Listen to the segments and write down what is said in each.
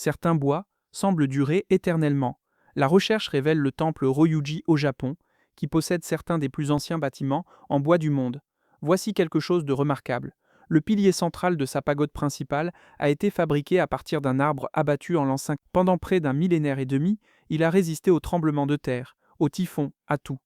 Certains bois semblent durer éternellement. La recherche révèle le temple Ryoji au Japon, qui possède certains des plus anciens bâtiments en bois du monde. Voici quelque chose de remarquable. Le pilier central de sa pagode principale a été fabriqué à partir d'un arbre abattu en l'an 5. Pendant près d'un millénaire et demi, il a résisté aux tremblements de terre, aux typhons, à tout.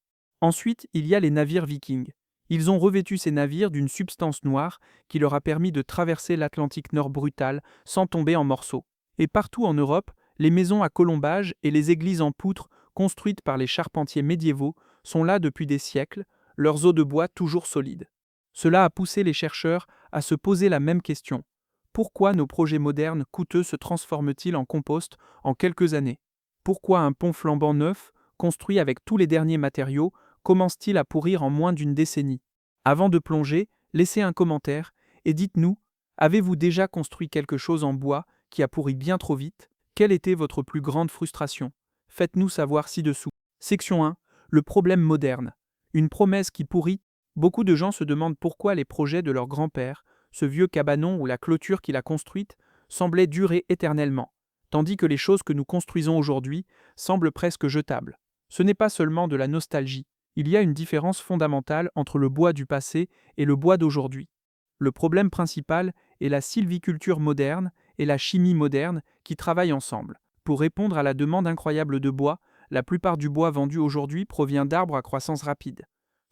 Ensuite, il y a les navires vikings. Ils ont revêtu ces navires d'une substance noire qui leur a permis de traverser l'Atlantique Nord brutal sans tomber en morceaux. Et partout en Europe, les maisons à colombages et les églises en poutres construites par les charpentiers médiévaux sont là depuis des siècles, leurs os de bois toujours solides. Cela a poussé les chercheurs à se poser la même question. Pourquoi nos projets modernes coûteux se transforment-ils en compost en quelques années? Pourquoi un pont flambant neuf, construit avec tous les derniers matériaux, commence-t-il à pourrir en moins d'une décennie? Avant de plonger, laissez un commentaire et dites-nous, avez-vous déjà construit quelque chose en bois qui a pourri bien trop vite? Quelle était votre plus grande frustration? Faites-nous savoir ci-dessous. Section 1. Le problème moderne. Une promesse qui pourrit. Beaucoup de gens se demandent pourquoi les projets de leur grand-père, ce vieux cabanon ou la clôture qu'il a construite, semblaient durer éternellement, tandis que les choses que nous construisons aujourd'hui semblent presque jetables. Ce n'est pas seulement de la nostalgie. Il y a une différence fondamentale entre le bois du passé et le bois d'aujourd'hui. Le problème principal est la sylviculture moderne et la chimie moderne qui travaillent ensemble. Pour répondre à la demande incroyable de bois, la plupart du bois vendu aujourd'hui provient d'arbres à croissance rapide.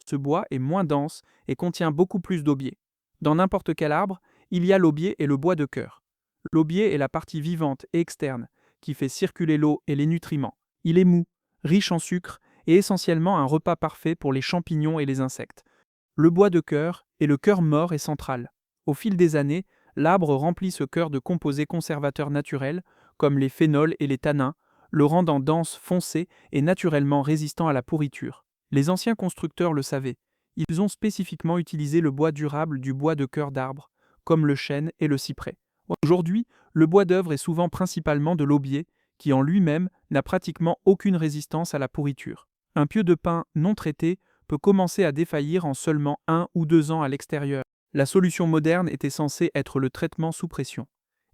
Ce bois est moins dense et contient beaucoup plus d'aubier. Dans n'importe quel arbre, il y a l'aubier et le bois de cœur. L'aubier est la partie vivante et externe qui fait circuler l'eau et les nutriments. Il est mou, riche en sucre et essentiellement un repas parfait pour les champignons et les insectes. Le bois de cœur est le cœur mort et central. Au fil des années, l'arbre remplit ce cœur de composés conservateurs naturels, comme les phénols et les tannins, le rendant dense, foncé et naturellement résistant à la pourriture. Les anciens constructeurs le savaient. Ils ont spécifiquement utilisé le bois durable du bois de cœur d'arbre, comme le chêne et le cyprès. Aujourd'hui, le bois d'œuvre est souvent principalement de l'aubier, qui en lui-même n'a pratiquement aucune résistance à la pourriture. Un pieu de pin non traité peut commencer à défaillir en seulement 1 ou 2 ans à l'extérieur. La solution moderne était censée être le traitement sous pression.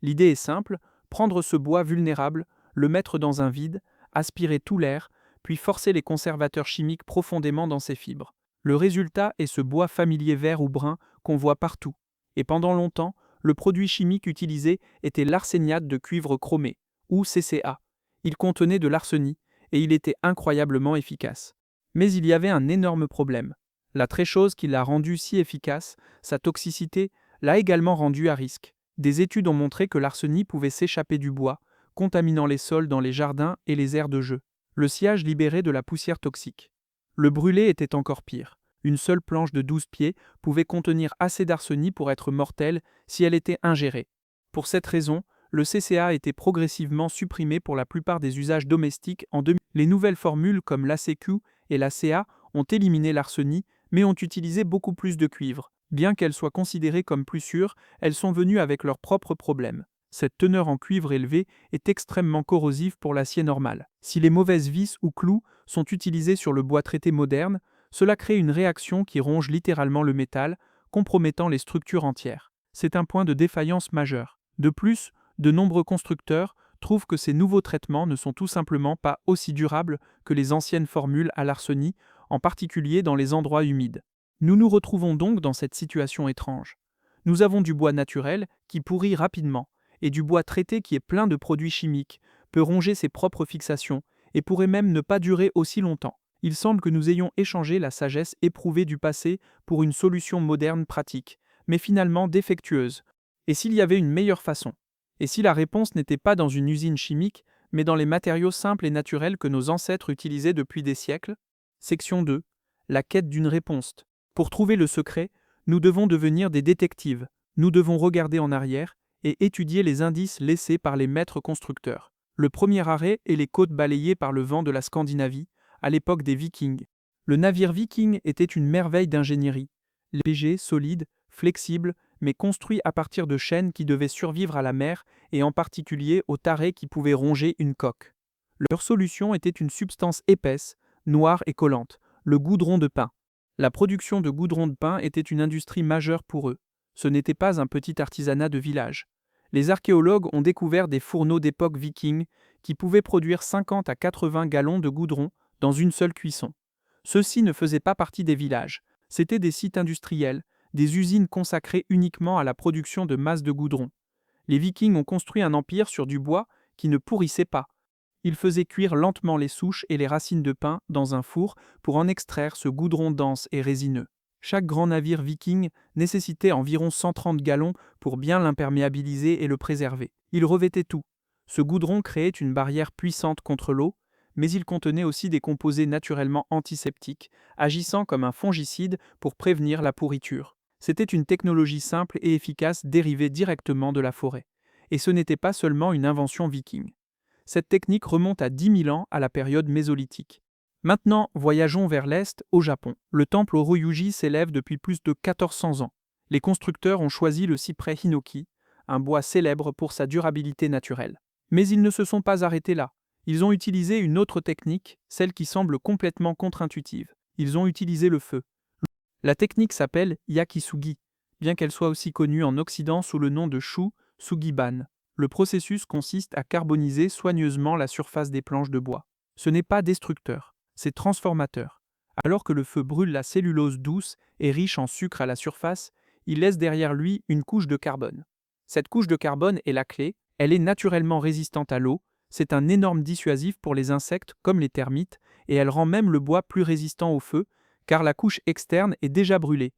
L'idée est simple, prendre ce bois vulnérable, le mettre dans un vide, aspirer tout l'air, puis forcer les conservateurs chimiques profondément dans ses fibres. Le résultat est ce bois familier vert ou brun qu'on voit partout. Et pendant longtemps, le produit chimique utilisé était l'arséniate de cuivre chromé, ou CCA. Il contenait de l'arsenic, et il était incroyablement efficace. Mais il y avait un énorme problème. La très chose qui l'a rendu si efficace, sa toxicité, l'a également rendu à risque. Des études ont montré que l'arsenic pouvait s'échapper du bois, contaminant les sols dans les jardins et les aires de jeu. Le sciage libérait de la poussière toxique. Le brûlé était encore pire. Une seule planche de 12 pieds pouvait contenir assez d'arsenic pour être mortelle si elle était ingérée. Pour cette raison, le CCA a été progressivement supprimé pour la plupart des usages domestiques en 2000. Les nouvelles formules comme l'ACQ et la CA ont éliminé l'arsenic, mais ont utilisé beaucoup plus de cuivre. Bien qu'elles soient considérées comme plus sûres, elles sont venues avec leurs propres problèmes. Cette teneur en cuivre élevée est extrêmement corrosive pour l'acier normal. Si les mauvaises vis ou clous sont utilisés sur le bois traité moderne, cela crée une réaction qui ronge littéralement le métal, compromettant les structures entières. C'est un point de défaillance majeur. De plus, de nombreux constructeurs trouvent que ces nouveaux traitements ne sont tout simplement pas aussi durables que les anciennes formules à l'arsenic, en particulier dans les endroits humides. Nous nous retrouvons donc dans cette situation étrange. Nous avons du bois naturel qui pourrit rapidement, et du bois traité qui est plein de produits chimiques, peut ronger ses propres fixations, et pourrait même ne pas durer aussi longtemps. Il semble que nous ayons échangé la sagesse éprouvée du passé pour une solution moderne pratique, mais finalement défectueuse. Et s'il y avait une meilleure façon? Et si la réponse n'était pas dans une usine chimique, mais dans les matériaux simples et naturels que nos ancêtres utilisaient depuis des siècles? Section 2. La quête d'une réponse. Pour trouver le secret, nous devons devenir des détectives. Nous devons regarder en arrière et étudier les indices laissés par les maîtres constructeurs. Le premier arrêt est les côtes balayées par le vent de la Scandinavie, à l'époque des Vikings. Le navire viking était une merveille d'ingénierie. Léger, solide, flexible, mais construit à partir de chaînes qui devaient survivre à la mer et en particulier aux tarés qui pouvaient ronger une coque. Leur solution était une substance épaisse, noire et collante, le goudron de pin. La production de goudron de pin était une industrie majeure pour eux. Ce n'était pas un petit artisanat de village. Les archéologues ont découvert des fourneaux d'époque viking qui pouvaient produire 50 à 80 gallons de goudron dans une seule cuisson. Ceux-ci ne faisaient pas partie des villages, c'étaient des sites industriels, des usines consacrées uniquement à la production de masses de goudron. Les Vikings ont construit un empire sur du bois qui ne pourrissait pas. Ils faisaient cuire lentement les souches et les racines de pin dans un four pour en extraire ce goudron dense et résineux. Chaque grand navire viking nécessitait environ 130 gallons pour bien l'imperméabiliser et le préserver. Il revêtait tout. Ce goudron créait une barrière puissante contre l'eau, mais il contenait aussi des composés naturellement antiseptiques, agissant comme un fongicide pour prévenir la pourriture. C'était une technologie simple et efficace dérivée directement de la forêt. Et ce n'était pas seulement une invention viking. Cette technique remonte à 10 000 ans à la période mésolithique. Maintenant, voyageons vers l'Est, au Japon. Le temple au Ryuji s'élève depuis plus de 1400 ans. Les constructeurs ont choisi le cyprès hinoki, un bois célèbre pour sa durabilité naturelle. Mais ils ne se sont pas arrêtés là. Ils ont utilisé une autre technique, celle qui semble complètement contre-intuitive. Ils ont utilisé le feu. La technique s'appelle yakisugi, bien qu'elle soit aussi connue en Occident sous le nom de shu sugiban. Le processus consiste à carboniser soigneusement la surface des planches de bois. Ce n'est pas destructeur, c'est transformateur. Alors que le feu brûle la cellulose douce et riche en sucre à la surface, il laisse derrière lui une couche de carbone. Cette couche de carbone est la clé, elle est naturellement résistante à l'eau, c'est un énorme dissuasif pour les insectes comme les termites, et elle rend même le bois plus résistant au feu, car la couche externe est déjà brûlée.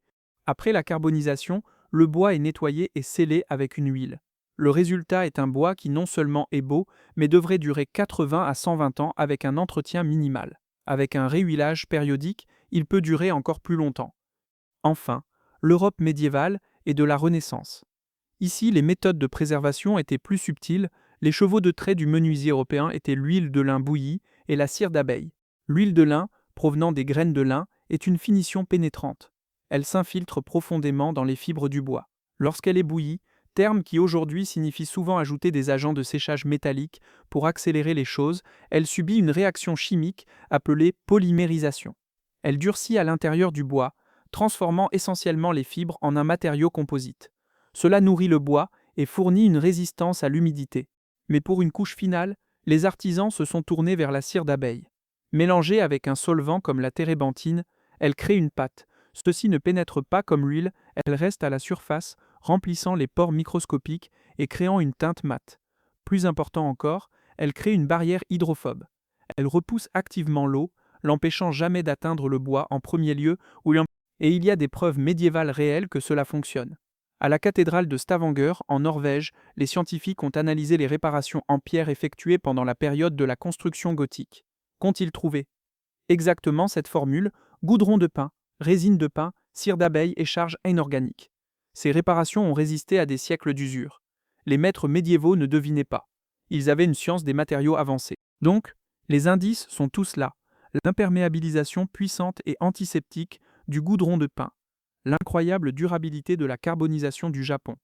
Après la carbonisation, le bois est nettoyé et scellé avec une huile. Le résultat est un bois qui non seulement est beau, mais devrait durer 80 à 120 ans avec un entretien minimal. Avec un réhuilage périodique, il peut durer encore plus longtemps. Enfin, l'Europe médiévale et de la Renaissance. Ici, les méthodes de préservation étaient plus subtiles, les chevaux de trait du menuisier européen étaient l'huile de lin bouillie et la cire d'abeille. L'huile de lin, provenant des graines de lin, est une finition pénétrante. Elle s'infiltre profondément dans les fibres du bois. Lorsqu'elle est bouillie, terme qui aujourd'hui signifie souvent ajouter des agents de séchage métalliques pour accélérer les choses, elle subit une réaction chimique appelée polymérisation. Elle durcit à l'intérieur du bois, transformant essentiellement les fibres en un matériau composite. Cela nourrit le bois et fournit une résistance à l'humidité. Mais pour une couche finale, les artisans se sont tournés vers la cire d'abeille. Mélangée avec un solvant comme la térébenthine, elle crée une pâte. Ceci ne pénètre pas comme l'huile, elle reste à la surface, remplissant les pores microscopiques et créant une teinte mate. Plus important encore, elle crée une barrière hydrophobe. Elle repousse activement l'eau, l'empêchant jamais d'atteindre le bois en premier lieu, et il y a des preuves médiévales réelles que cela fonctionne. À la cathédrale de Stavanger, en Norvège, les scientifiques ont analysé les réparations en pierre effectuées pendant la période de la construction gothique. Qu'ont-ils trouvé? Exactement cette formule, goudron de pin, résine de pin, cire d'abeille et charge inorganique. Ces réparations ont résisté à des siècles d'usure. Les maîtres médiévaux ne devinaient pas. Ils avaient une science des matériaux avancés. Donc, les indices sont tous là. L'imperméabilisation puissante et antiseptique du goudron de pin. L'incroyable durabilité de la carbonisation du Japon.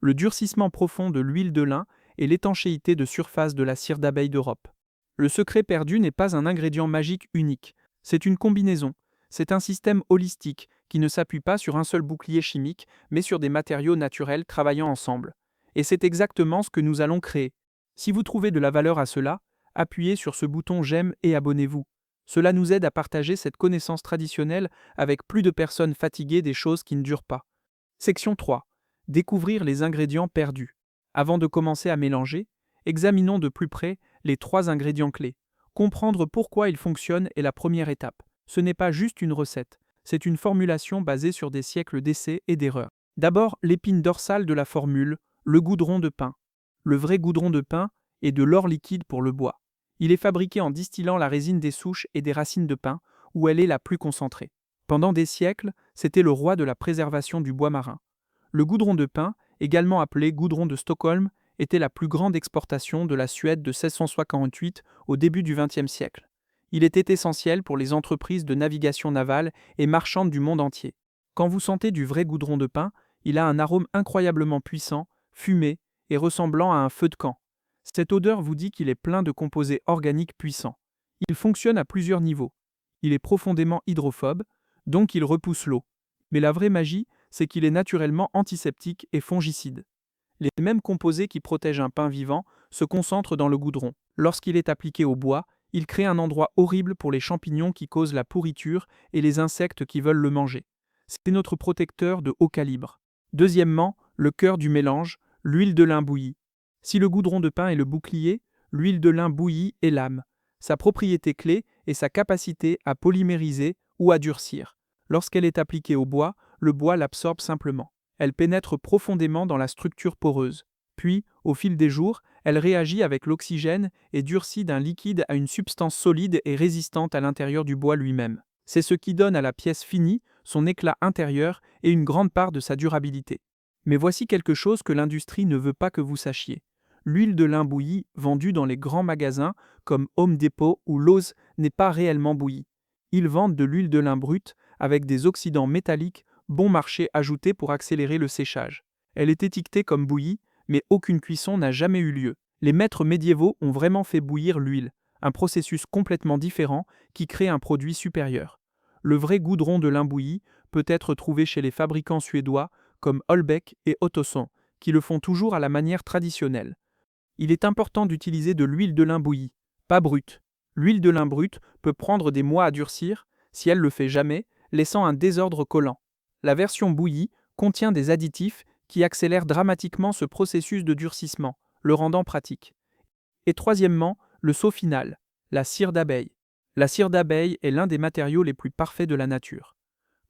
Le durcissement profond de l'huile de lin et l'étanchéité de surface de la cire d'abeille d'Europe. Le secret perdu n'est pas un ingrédient magique unique. C'est une combinaison. C'est un système holistique qui ne s'appuie pas sur un seul bouclier chimique, mais sur des matériaux naturels travaillant ensemble. Et c'est exactement ce que nous allons créer. Si vous trouvez de la valeur à cela, appuyez sur ce bouton j'aime et abonnez-vous. Cela nous aide à partager cette connaissance traditionnelle avec plus de personnes fatiguées des choses qui ne durent pas. Section 3. Découvrir les ingrédients perdus. Avant de commencer à mélanger, examinons de plus près les 3 ingrédients clés. Comprendre pourquoi ils fonctionnent est la première étape. Ce n'est pas juste une recette, c'est une formulation basée sur des siècles d'essais et d'erreurs. D'abord, l'épine dorsale de la formule, le goudron de pin. Le vrai goudron de pin est de l'or liquide pour le bois. Il est fabriqué en distillant la résine des souches et des racines de pin, où elle est la plus concentrée. Pendant des siècles, c'était le roi de la préservation du bois marin. Le goudron de pin, également appelé goudron de Stockholm, était la plus grande exportation de la Suède de 1658 au début du XXe siècle. Il était essentiel pour les entreprises de navigation navale et marchandes du monde entier. Quand vous sentez du vrai goudron de pin, il a un arôme incroyablement puissant, fumé et ressemblant à un feu de camp. Cette odeur vous dit qu'il est plein de composés organiques puissants. Il fonctionne à plusieurs niveaux. Il est profondément hydrophobe, donc il repousse l'eau. Mais la vraie magie, c'est qu'il est naturellement antiseptique et fongicide. Les mêmes composés qui protègent un pain vivant se concentrent dans le goudron. Lorsqu'il est appliqué au bois, il crée un endroit horrible pour les champignons qui causent la pourriture et les insectes qui veulent le manger. C'est notre protecteur de haut calibre. Deuxièmement, le cœur du mélange, l'huile de lin bouillie. Si le goudron de pain est le bouclier, l'huile de lin bouillie est l'âme. Sa propriété clé est sa capacité à polymériser ou à durcir. Lorsqu'elle est appliquée au bois, le bois l'absorbe simplement. Elle pénètre profondément dans la structure poreuse. Puis, au fil des jours, elle réagit avec l'oxygène et durcit d'un liquide à une substance solide et résistante à l'intérieur du bois lui-même. C'est ce qui donne à la pièce finie son éclat intérieur et une grande part de sa durabilité. Mais voici quelque chose que l'industrie ne veut pas que vous sachiez. L'huile de lin bouillie, vendue dans les grands magasins comme Home Depot ou Lowe's, n'est pas réellement bouillie. Ils vendent de l'huile de lin brute avec des oxydants métalliques bon marché ajoutés pour accélérer le séchage. Elle est étiquetée comme bouillie, mais aucune cuisson n'a jamais eu lieu. Les maîtres médiévaux ont vraiment fait bouillir l'huile, un processus complètement différent qui crée un produit supérieur. Le vrai goudron de lin bouilli peut être trouvé chez les fabricants suédois comme Holbeck et Ottoson, qui le font toujours à la manière traditionnelle. Il est important d'utiliser de l'huile de lin bouillie, pas brute. L'huile de lin brute peut prendre des mois à durcir, si elle le fait jamais, laissant un désordre collant. La version bouillie contient des additifs qui accélèrent dramatiquement ce processus de durcissement, le rendant pratique. Et troisièmement, le sceau final, la cire d'abeille. La cire d'abeille est l'un des matériaux les plus parfaits de la nature.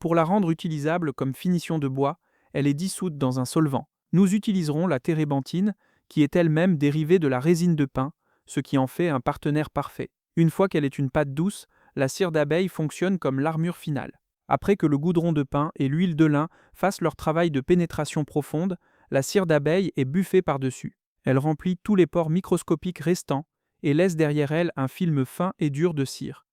Pour la rendre utilisable comme finition de bois, elle est dissoute dans un solvant. Nous utiliserons la térébenthine, qui est elle-même dérivée de la résine de pin, ce qui en fait un partenaire parfait. Une fois qu'elle est une pâte douce, la cire d'abeille fonctionne comme l'armure finale. Après que le goudron de pin et l'huile de lin fassent leur travail de pénétration profonde, la cire d'abeille est buffée par-dessus. Elle remplit tous les pores microscopiques restants et laisse derrière elle un film fin et dur de cire.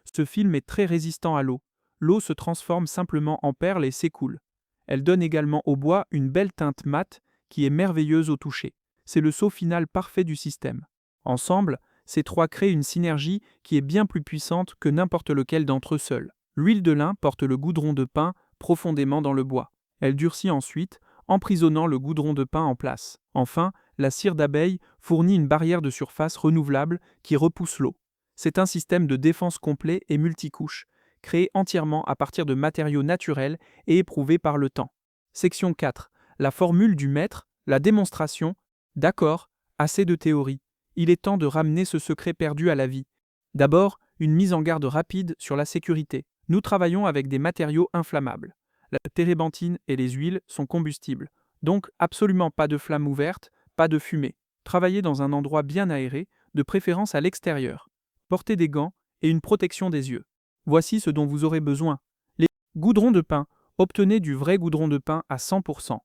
Ce film est très résistant à l'eau. L'eau se transforme simplement en perles et s'écoule. Elle donne également au bois une belle teinte mate qui est merveilleuse au toucher. C'est le sceau final parfait du système. Ensemble, ces trois créent une synergie qui est bien plus puissante que n'importe lequel d'entre eux seuls. L'huile de lin porte le goudron de pin profondément dans le bois. Elle durcit ensuite, emprisonnant le goudron de pin en place. Enfin, la cire d'abeille fournit une barrière de surface renouvelable qui repousse l'eau. C'est un système de défense complet et multicouche, créé entièrement à partir de matériaux naturels et éprouvés par le temps. Section 4. La formule du maître, la démonstration. D'accord, assez de théorie. Il est temps de ramener ce secret perdu à la vie. D'abord, une mise en garde rapide sur la sécurité. Nous travaillons avec des matériaux inflammables. La térébenthine et les huiles sont combustibles, donc absolument pas de flamme ouverte, pas de fumée. Travaillez dans un endroit bien aéré, de préférence à l'extérieur. Portez des gants et une protection des yeux. Voici ce dont vous aurez besoin. Les goudrons de pin. Obtenez du vrai goudron de pin à 100%.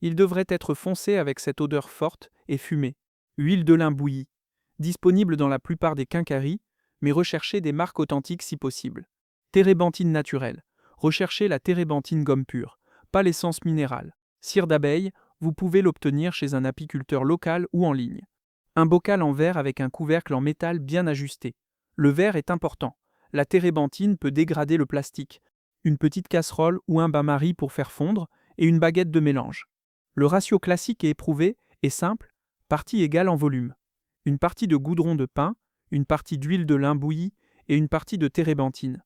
Il devrait être foncé avec cette odeur forte et fumée. Huile de lin bouillie. Disponible dans la plupart des quincailleries, mais recherchez des marques authentiques si possible. Térébenthine naturelle. Recherchez la térébenthine gomme pure, pas l'essence minérale. Cire d'abeille, vous pouvez l'obtenir chez un apiculteur local ou en ligne. Un bocal en verre avec un couvercle en métal bien ajusté. Le verre est important. La térébenthine peut dégrader le plastique. Une petite casserole ou un bain-marie pour faire fondre et une baguette de mélange. Le ratio classique et éprouvé est simple, partie égale en volume. Une partie de goudron de pin, une partie d'huile de lin bouillie et une partie de térébenthine.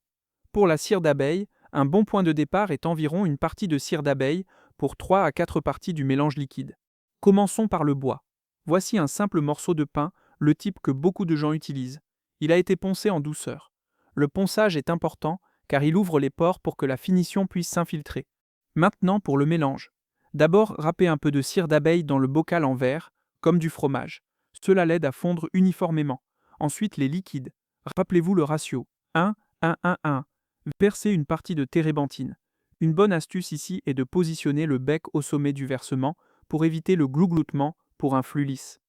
Pour la cire d'abeille, un bon point de départ est environ une partie de cire d'abeille pour 3 à 4 parties du mélange liquide. Commençons par le bois. Voici un simple morceau de pin, le type que beaucoup de gens utilisent. Il a été poncé en douceur. Le ponçage est important car il ouvre les pores pour que la finition puisse s'infiltrer. Maintenant pour le mélange. D'abord, râpez un peu de cire d'abeille dans le bocal en verre, comme du fromage. Cela l'aide à fondre uniformément. Ensuite, les liquides. Rappelez-vous le ratio. 1, 1, 1, 1. Versez une partie de térébenthine. Une bonne astuce ici est de positionner le bec au sommet du versement pour éviter le glougloutement pour un flux lisse.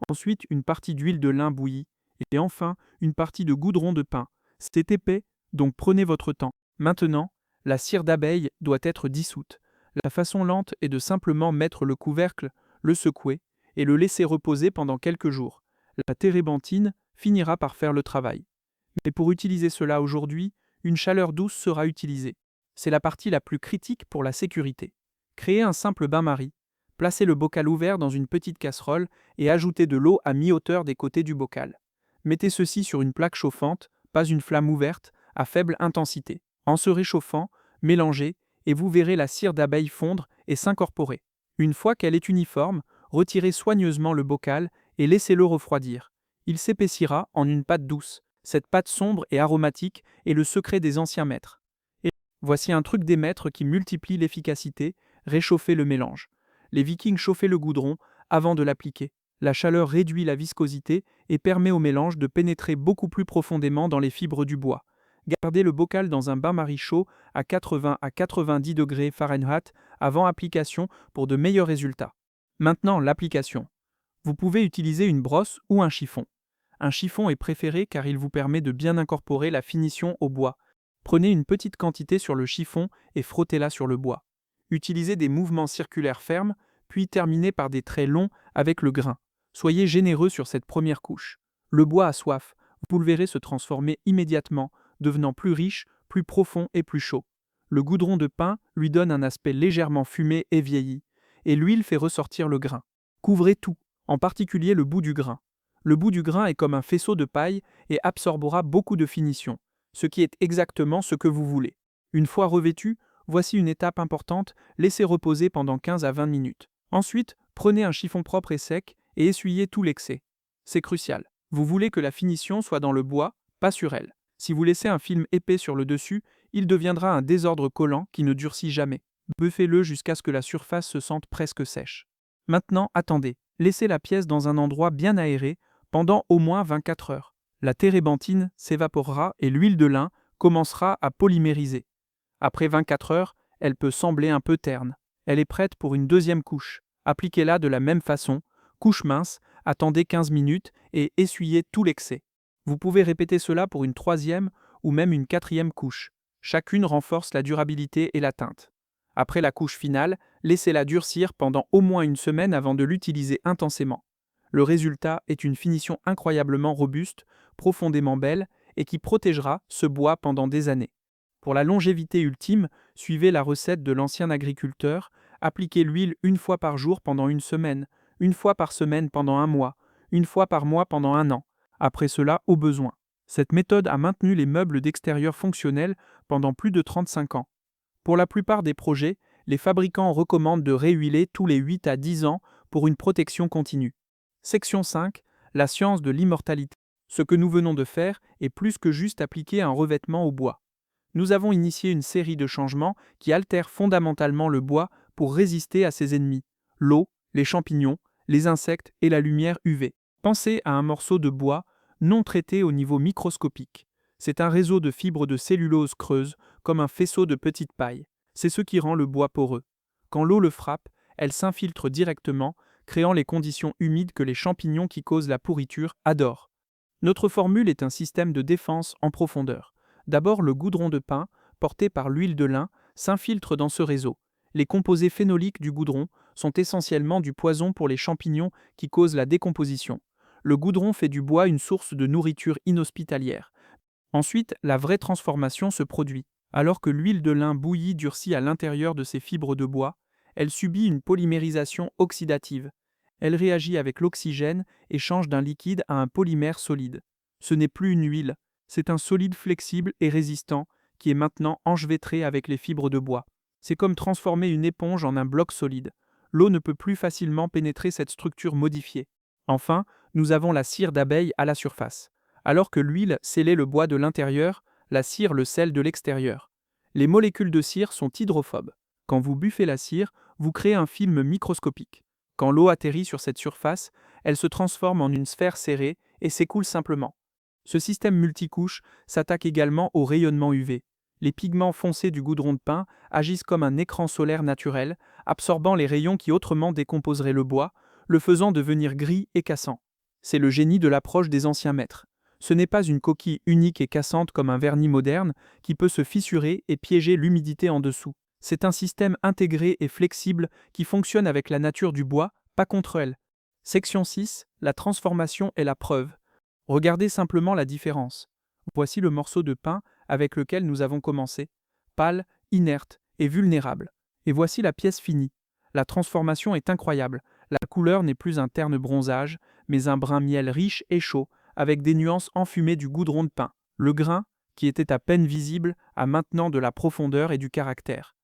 Ensuite, une partie d'huile de lin bouillie. Et enfin, une partie de goudron de pin. C'est épais, donc prenez votre temps. Maintenant, la cire d'abeille doit être dissoute. La façon lente est de simplement mettre le couvercle, le secouer et le laisser reposer pendant quelques jours. La térébenthine finira par faire le travail. Mais pour utiliser cela aujourd'hui, une chaleur douce sera utilisée. C'est la partie la plus critique pour la sécurité. Créez un simple bain-marie. Placez le bocal ouvert dans une petite casserole et ajoutez de l'eau à mi-hauteur des côtés du bocal. Mettez ceci sur une plaque chauffante, pas une flamme ouverte, à faible intensité. En se réchauffant, mélangez et vous verrez la cire d'abeille fondre et s'incorporer. Une fois qu'elle est uniforme, retirez soigneusement le bocal et laissez-le refroidir. Il s'épaissira en une pâte douce. Cette pâte sombre et aromatique est le secret des anciens maîtres. Et voici un truc des maîtres qui multiplie l'efficacité: réchauffer le mélange. Les Vikings chauffaient le goudron avant de l'appliquer. La chaleur réduit la viscosité et permet au mélange de pénétrer beaucoup plus profondément dans les fibres du bois. Gardez le bocal dans un bain-marie chaud à 80 à 90 degrés Fahrenheit avant application pour de meilleurs résultats. Maintenant, l'application. Vous pouvez utiliser une brosse ou un chiffon. Un chiffon est préféré car il vous permet de bien incorporer la finition au bois. Prenez une petite quantité sur le chiffon et frottez-la sur le bois. Utilisez des mouvements circulaires fermes, puis terminez par des traits longs avec le grain. Soyez généreux sur cette première couche. Le bois a soif. Vous le verrez se transformer immédiatement, devenant plus riche, plus profond et plus chaud. Le goudron de pin lui donne un aspect légèrement fumé et vieilli, et l'huile fait ressortir le grain. Couvrez tout, en particulier le bout du grain. Le bout du grain est comme un faisceau de paille et absorbera beaucoup de finition, ce qui est exactement ce que vous voulez. Une fois revêtu, voici une étape importante: laissez reposer pendant 15 à 20 minutes. Ensuite, prenez un chiffon propre et sec et essuyez tout l'excès. C'est crucial. Vous voulez que la finition soit dans le bois, pas sur elle. Si vous laissez un film épais sur le dessus, il deviendra un désordre collant qui ne durcit jamais. Buffez-le jusqu'à ce que la surface se sente presque sèche. Maintenant, attendez. Laissez la pièce dans un endroit bien aéré pendant au moins 24 heures. La térébenthine s'évaporera et l'huile de lin commencera à polymériser. Après 24 heures, elle peut sembler un peu terne. Elle est prête pour une deuxième couche. Appliquez-la de la même façon, couche mince, attendez 15 minutes et essuyez tout l'excès. Vous pouvez répéter cela pour une troisième ou même une quatrième couche. Chacune renforce la durabilité et la teinte. Après la couche finale, laissez-la durcir pendant au moins une semaine avant de l'utiliser intensément. Le résultat est une finition incroyablement robuste, profondément belle et qui protégera ce bois pendant des années. Pour la longévité ultime, suivez la recette de l'ancien agriculteur: appliquez l'huile une fois par jour pendant une semaine, une fois par semaine pendant un mois, une fois par mois pendant un an. Après cela, au besoin. Cette méthode a maintenu les meubles d'extérieur fonctionnels pendant plus de 35 ans. Pour la plupart des projets, les fabricants recommandent de réhuiler tous les 8 à 10 ans pour une protection continue. Section 5. La science de l'immortalité. Ce que nous venons de faire est plus que juste appliquer un revêtement au bois. Nous avons initié une série de changements qui altèrent fondamentalement le bois pour résister à ses ennemis: l'eau, les champignons, les insectes et la lumière UV. Pensez à un morceau de bois non traité au niveau microscopique. C'est un réseau de fibres de cellulose creuses, comme un faisceau de petites pailles. C'est ce qui rend le bois poreux. Quand l'eau le frappe, elle s'infiltre directement, créant les conditions humides que les champignons qui causent la pourriture adorent. Notre formule est un système de défense en profondeur. D'abord, le goudron de pin, porté par l'huile de lin, s'infiltre dans ce réseau. Les composés phénoliques du goudron sont essentiellement du poison pour les champignons qui causent la décomposition. Le goudron fait du bois une source de nourriture inhospitalière. Ensuite, la vraie transformation se produit. Alors que l'huile de lin bouillie durcit à l'intérieur de ces fibres de bois, elle subit une polymérisation oxydative. Elle réagit avec l'oxygène et change d'un liquide à un polymère solide. Ce n'est plus une huile, c'est un solide flexible et résistant qui est maintenant enchevêtré avec les fibres de bois. C'est comme transformer une éponge en un bloc solide. L'eau ne peut plus facilement pénétrer cette structure modifiée. Enfin, nous avons la cire d'abeille à la surface. Alors que l'huile scellait le bois de l'intérieur, la cire le scelle de l'extérieur. Les molécules de cire sont hydrophobes. Quand vous buffez la cire, vous créez un film microscopique. Quand l'eau atterrit sur cette surface, elle se transforme en une sphère serrée et s'écoule simplement. Ce système multicouche s'attaque également au rayonnement UV. Les pigments foncés du goudron de pin agissent comme un écran solaire naturel, absorbant les rayons qui autrement décomposeraient le bois, le faisant devenir gris et cassant. C'est le génie de l'approche des anciens maîtres. Ce n'est pas une coquille unique et cassante comme un vernis moderne qui peut se fissurer et piéger l'humidité en dessous. C'est un système intégré et flexible qui fonctionne avec la nature du bois, pas contre elle. Section 6. La transformation est la preuve. Regardez simplement la différence. Voici le morceau de pin avec lequel nous avons commencé, pâle, inerte et vulnérable. Et voici la pièce finie. La transformation est incroyable. La couleur n'est plus un terne bronzage, mais un brun miel riche et chaud, avec des nuances enfumées du goudron de pin. Le grain, qui était à peine visible, a maintenant de la profondeur et du caractère.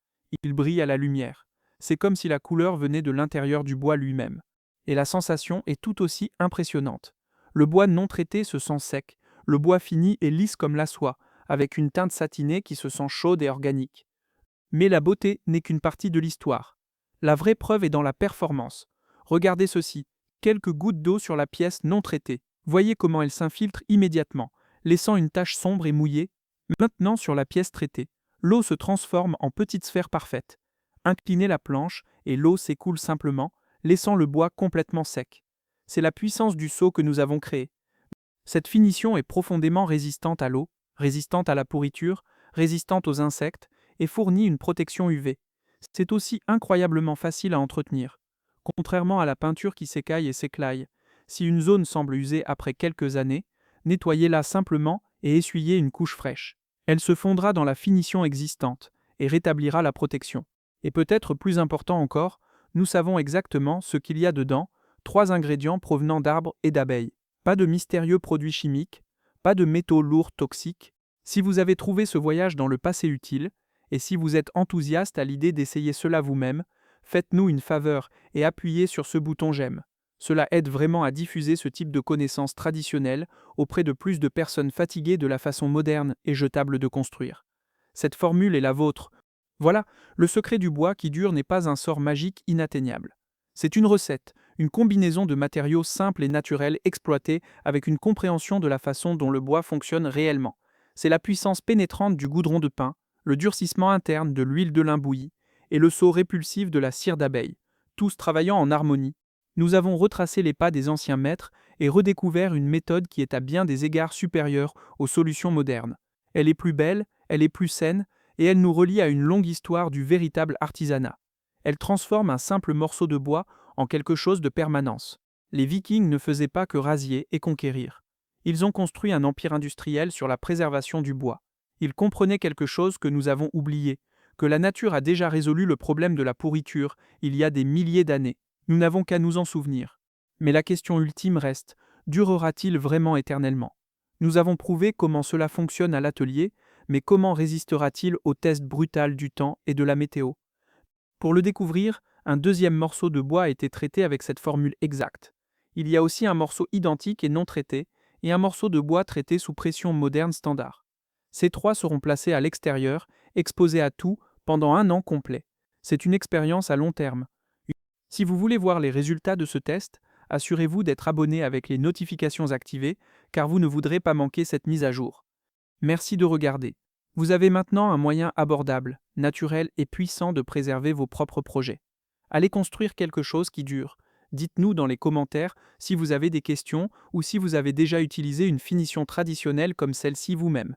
Il brille à la lumière. C'est comme si la couleur venait de l'intérieur du bois lui-même. Et la sensation est tout aussi impressionnante. Le bois non traité se sent sec, le bois fini est lisse comme la soie, avec une teinte satinée qui se sent chaude et organique. Mais la beauté n'est qu'une partie de l'histoire. La vraie preuve est dans la performance. Regardez ceci, quelques gouttes d'eau sur la pièce non traitée. Voyez comment elle s'infiltre immédiatement, laissant une tache sombre et mouillée. Maintenant sur la pièce traitée, l'eau se transforme en petites sphères parfaites. Inclinez la planche et l'eau s'écoule simplement, laissant le bois complètement sec. C'est la puissance du seau que nous avons créé. Cette finition est profondément résistante à l'eau, résistante à la pourriture, résistante aux insectes et fournit une protection UV. C'est aussi incroyablement facile à entretenir. Contrairement à la peinture qui s'écaille et s'éclaille, si une zone semble usée après quelques années, nettoyez-la simplement et essuyez une couche fraîche. Elle se fondra dans la finition existante et rétablira la protection. Et peut-être plus important encore, nous savons exactement ce qu'il y a dedans, 3 ingrédients provenant d'arbres et d'abeilles. Pas de mystérieux produits chimiques, pas de métaux lourds toxiques. Si vous avez trouvé ce voyage dans le passé utile, et si vous êtes enthousiaste à l'idée d'essayer cela vous-même, faites-nous une faveur et appuyez sur ce bouton j'aime. Cela aide vraiment à diffuser ce type de connaissances traditionnelles auprès de plus de personnes fatiguées de la façon moderne et jetable de construire. Cette formule est la vôtre. Voilà, le secret du bois qui dure n'est pas un sort magique inatteignable. C'est une recette, une combinaison de matériaux simples et naturels exploités avec une compréhension de la façon dont le bois fonctionne réellement. C'est la puissance pénétrante du goudron de pin, le durcissement interne de l'huile de lin bouillie et le saut répulsif de la cire d'abeille, tous travaillant en harmonie. Nous avons retracé les pas des anciens maîtres et redécouvert une méthode qui est à bien des égards supérieure aux solutions modernes. Elle est plus belle, elle est plus saine, et elle nous relie à une longue histoire du véritable artisanat. Elle transforme un simple morceau de bois en quelque chose de permanence. Les Vikings ne faisaient pas que rasier et conquérir. Ils ont construit un empire industriel sur la préservation du bois. Ils comprenaient quelque chose que nous avons oublié, que la nature a déjà résolu le problème de la pourriture il y a des milliers d'années. Nous n'avons qu'à nous en souvenir. Mais la question ultime reste, durera-t-il vraiment éternellement? Nous avons prouvé comment cela fonctionne à l'atelier, mais comment résistera-t-il au test brutal du temps et de la météo? Pour le découvrir, un deuxième morceau de bois a été traité avec cette formule exacte. Il y a aussi un morceau identique et non traité, et un morceau de bois traité sous pression moderne standard. Ces 3 seront placés à l'extérieur, exposés à tout, pendant 1 an complet. C'est une expérience à long terme. Si vous voulez voir les résultats de ce test, assurez-vous d'être abonné avec les notifications activées, car vous ne voudrez pas manquer cette mise à jour. Merci de regarder. Vous avez maintenant un moyen abordable, naturel et puissant de préserver vos propres projets. Allez construire quelque chose qui dure. Dites-nous dans les commentaires si vous avez des questions ou si vous avez déjà utilisé une finition traditionnelle comme celle-ci vous-même.